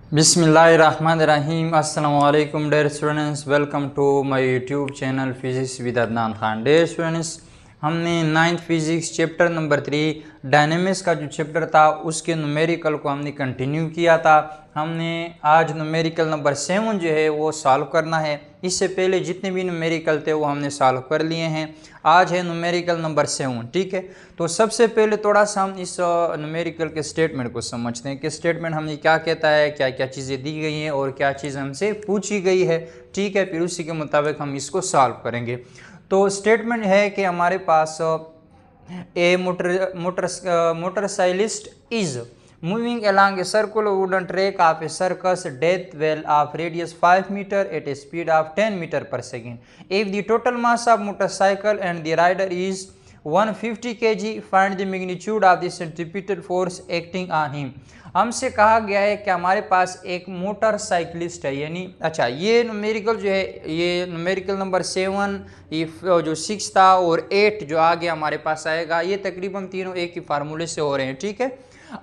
बिस्मिल्लाहिर्रहमानिर्रहीम। अस्सलामु अलैकुम dear students, welcome to my YouTube channel physics with Adnan Khan. Dear students, हमने 9th physics chapter number 3 dynamics का जो चैप्टर था उसके न्यूमेरिकल को हमने कंटिन्यू किया था। हमने आज न्यूमेरिकल नंबर 7 जो है वो सॉल्व करना है। इससे पहले जितने भी न्यूमेरिकल थे वो हमने सॉल्व कर लिए हैं। आज है न्यूमेरिकल नंबर 7, ठीक है। तो सबसे पहले थोड़ा सा हम इस न्यूमेरिकल के स्टेटमेंट को समझते हैं कि स्टेटमेंट हमने क्या कहता है, क्या क्या चीज़ें दी गई हैं और क्या चीज़ हमसे पूछी गई है, ठीक है। फिर उसी के मुताबिक हम इसको सॉल्व करेंगे। तो स्टेटमेंट है कि हमारे पास a motorcyclist is moving along a circular wooden track of a circus death well of radius 5 meter at a speed of 10 meter per second. If the total mass of motorcycle and the rider is 150 kg, find the magnitude of the centripetal force acting on him. हमसे कहा गया है कि हमारे पास एक motorcyclist है, यानी अच्छा ये न्यूमेरिकल जो है ये न्यूमेरिकल नंबर 7 ये जो 6 था और 8 जो आगे हमारे पास आएगा ये तकरीबन तीनों एक ही फार्मूले से हो रहे हैं, ठीक है।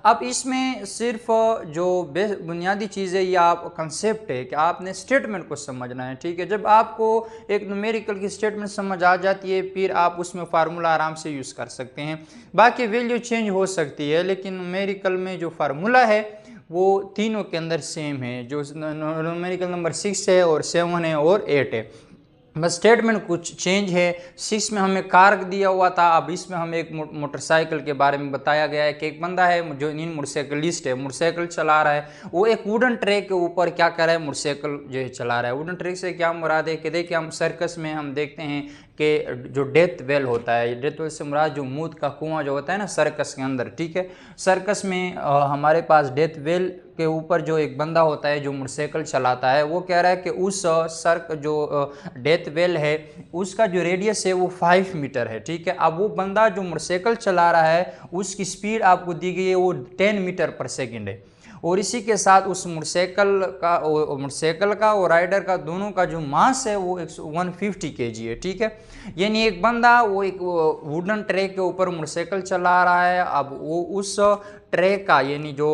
अब इसमें सिर्फ जो बुनियादी चीज़ है या कंसेप्ट है कि आपने स्टेटमेंट को समझना है, ठीक है। जब आपको एक न्यूमेरिकल की स्टेटमेंट समझ आ जाती है फिर आप उसमें फार्मूला आराम से यूज़ कर सकते हैं। बाकी वैल्यू चेंज हो सकती है लेकिन न्यूमेरिकल में जो फार्मूला है वो तीनों के अंदर सेम है। जो न्यूमेरिकल नंबर 6 है और 7 है और 8 है, बस स्टेटमेंट कुछ चेंज है। 6 में हमें कार दिया हुआ था, अब इसमें हमें एक मोटरसाइकिल के बारे में बताया गया है कि एक बंदा है जो इन मोटरसाइकिलिस्ट है, मोटरसाइकिल चला रहा है, वो एक वुडन ट्रैक के ऊपर क्या कर रहा है, मोटरसाइकिल जो है चला रहा है। वुडन ट्रैक से क्या मुराद है कि देखिए हम सर्कस में हम देखते हैं कि जो डेथ वेल होता है, डेथ वेल से मुराद जो मौत का कुआं जो होता है ना सर्कस के अंदर, ठीक है। सर्कस में हमारे पास डेथ वेल के ऊपर जो एक बंदा होता है जो मोटरसाइकिल चलाता है, वो कह रहा है कि उस जो डेथ वेल है उसका जो रेडियस है वो 5 मीटर है, ठीक है। अब वो बंदा जो मोटरसाइकिल चला रहा है उसकी स्पीड आपको दी गई है वो 10 मीटर पर सेकेंड है और इसी के साथ उस मोटरसाइकिल का और राइडर का दोनों का जो मास है वो 150 kg है, ठीक है। यानी एक बंदा वो एक वुडन ट्रैक के ऊपर मोटरसाइकिल चला रहा है। अब वो उस ट्रैक का यानी जो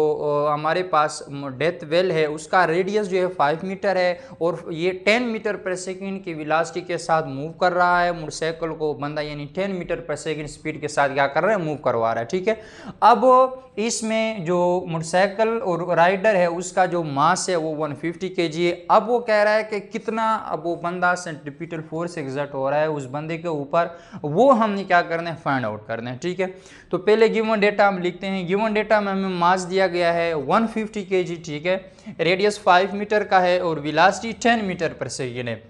हमारे पास डेथ वेल है उसका रेडियस जो है 5 मीटर है और ये 10 मीटर पर सेकेंड की वेलोसिटी के साथ मूव कर रहा है मोटरसाइकिल को बंदा, यानी 10 मीटर पर सेकेंड स्पीड के साथ क्या कर रहा है, मूव करवा रहा है, ठीक है। अब इसमें जो मोटरसाइकिल और राइडर है उसका जो मास है वो 150 kg है। अब वो कह रहा है कि कितना अब वो बंदा सेंट्रीपिटल फोर्स एग्जर्ट हो रहा है उस बंदे के ऊपर, वो हमने क्या करना है, फाइंड आउट करना है, ठीक है। तो पहले गिवन डेटा हम लिखते हैं। गिवन डेटा में हमें मास दिया गया है 150 kg, ठीक है। रेडियस 5 मीटर का है और वेलोसिटी 10 मीटर पर सेकेंड है।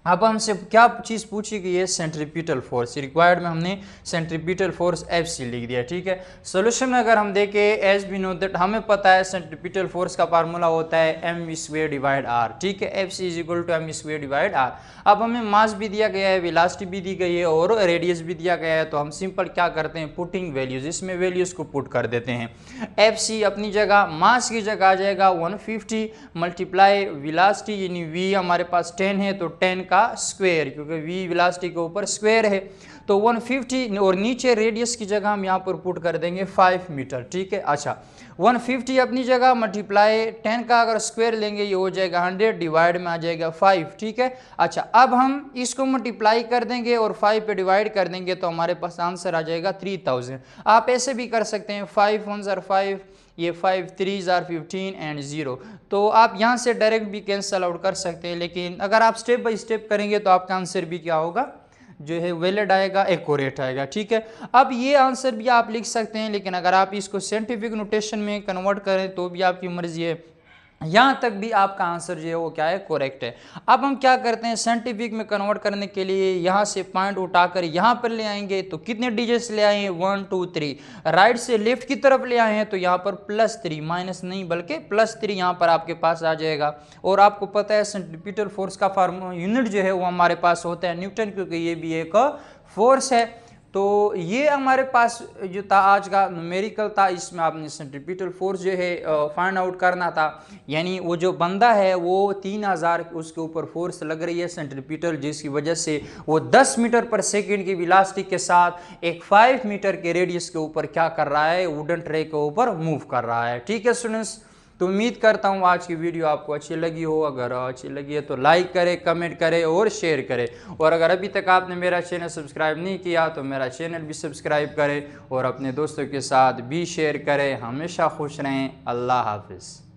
अब हमसे क्या चीज़ पूछी गई है, सेंट्रीपिटल फोर्स। रिक्वायर्ड में हमने सेंट्रीपिटल फोर्स FC लिख दिया, ठीक है। सोल्यूशन में अगर हम देखें एज वी नो दैट हमें पता है सेंट्रीपिटल फोर्स का फार्मूला होता है mv²/r, ठीक है। FC = mv²/r। अब हमें मास भी दिया गया है, वेलोसिटी भी दी गई है और रेडियस भी दिया गया है, तो हम सिंपल क्या करते हैं, पुटिंग वैल्यूज, इसमें वैल्यूज को पुट कर देते हैं। FC अपनी जगह, मास की जगह आ जाएगा 150 मल्टीप्लाई वेलोसिटी यानी v हमारे पास 10 है तो 10 का स्क्वायर, क्योंकि v वेलोसिटी के ऊपर स्क्वायर है तो 150 और नीचे रेडियस की जगह हम यहाँ पर पुट कर देंगे 5 मीटर, ठीक है। अच्छा 150 अपनी जगह मल्टीप्लाई 10 का अगर स्क्वायर लेंगे ये हो जाएगा 100, डिवाइड में आ जाएगा 5, ठीक है। अच्छा अब हम इसको मल्टीप्लाई कर देंगे और 5 पे डिवाइड कर देंगे तो हमारे पास आंसर आ जाएगा 3000। आप ऐसे भी कर सकते हैं 5 1s are 5, ये 5 3s are 15 एंड 0, तो आप यहाँ से डायरेक्ट भी कैंसल आउट कर सकते हैं। लेकिन अगर आप स्टेप बाय स्टेप करेंगे तो आपका आंसर भी क्या होगा, जो है वैलिड आएगा, एक्यूरेट आएगा, ठीक है। अब ये आंसर भी आप लिख सकते हैं लेकिन अगर आप इसको साइंटिफिक नोटेशन में कन्वर्ट करें तो भी आपकी मर्जी है, यहाँ तक भी आपका आंसर जो है वो क्या है, करेक्ट है। अब हम क्या करते हैं, साइंटिफिक में कन्वर्ट करने के लिए यहाँ से पॉइंट उठाकर यहाँ पर ले आएंगे तो कितने डिजिट्स ले आए हैं, 1 2 3। राइट से लेफ्ट की तरफ ले आए हैं तो यहाँ पर +3, माइनस नहीं बल्कि +3 यहाँ पर आपके पास आ जाएगा। और आपको पता है सेंट्रीपिटल फोर्स का फार्मूला यूनिट जो है वो हमारे पास होता है न्यूटन, क्योंकि ये भी एक फोर्स है। तो ये हमारे पास जो था आज का न्यूमेरिकल था, इसमें आपने सेंट्रीपिटल फोर्स जो है फाइंड आउट करना था। यानी वो जो बंदा है वो 3000 उसके ऊपर फोर्स लग रही है सेंट्रीपिटल, जिसकी वजह से वो 10 मीटर पर सेकेंड की वेलोसिटी के साथ एक 5 मीटर के रेडियस के ऊपर क्या कर रहा है, वुडन ट्रैक के ऊपर मूव कर रहा है, ठीक है स्टूडेंट्स। तो उम्मीद करता हूँ आज की वीडियो आपको अच्छी लगी हो। अगर अच्छी लगी है तो लाइक करें, कमेंट करें और शेयर करें। और अगर अभी तक आपने मेरा चैनल सब्सक्राइब नहीं किया तो मेरा चैनल भी सब्सक्राइब करें और अपने दोस्तों के साथ भी शेयर करें। हमेशा खुश रहें। अल्लाह हाफिज़।